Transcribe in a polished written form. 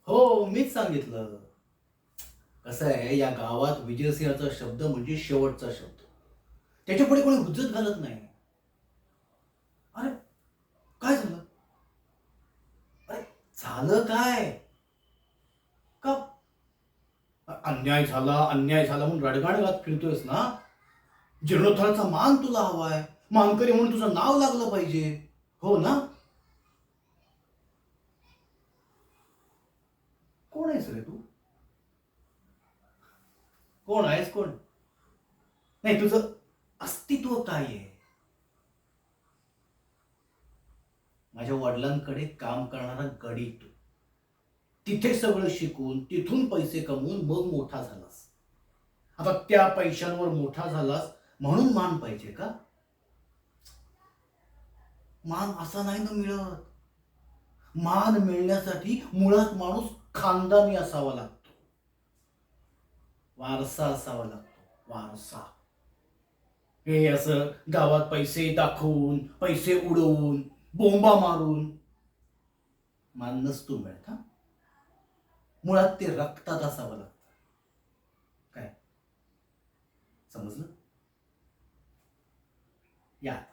हो, मीच सांगितलं. कसं आहे, या गावात विजयसिंहाचा शब्द म्हणजे शेवटचा शब्द. त्याच्यापुढे कोणी हुज्जत घालत नाही. अरे, काय झालं? अरे, झालं काय? का अन्याय झाला म्हणून रडगाण गात फिरतोयस ना? जीर्णोद्धाराचा मान तुला हवाय. मानकरी म्हणून तुझं नाव लागलं पाहिजे. हो ना? कोण आहेस रे तू? कोण आहेस कोण? नाही, तुझं अस्तित्व काय आहे? माझ्या वडिलांकडे काम करणारा गडी तू. तिथे सगळं शिकून, तिथून पैसे कमवून मग मोठा झालास. आता त्या पैशांवर मोठा झालास म्हणून मान पाहिजे का? मान असा नाही ना मिळत. मान मिळण्यासाठी मुळात माणूस खानदानी असावा लागतो. वारसा असावा लागतो. वारसा. हे असं गावात पैसे दाखवून, पैसे उडवून, बोंबा मारून मान नसतो मिळत हा. मुळात ते रक्तात असावं लागतं. काय समजलं? या.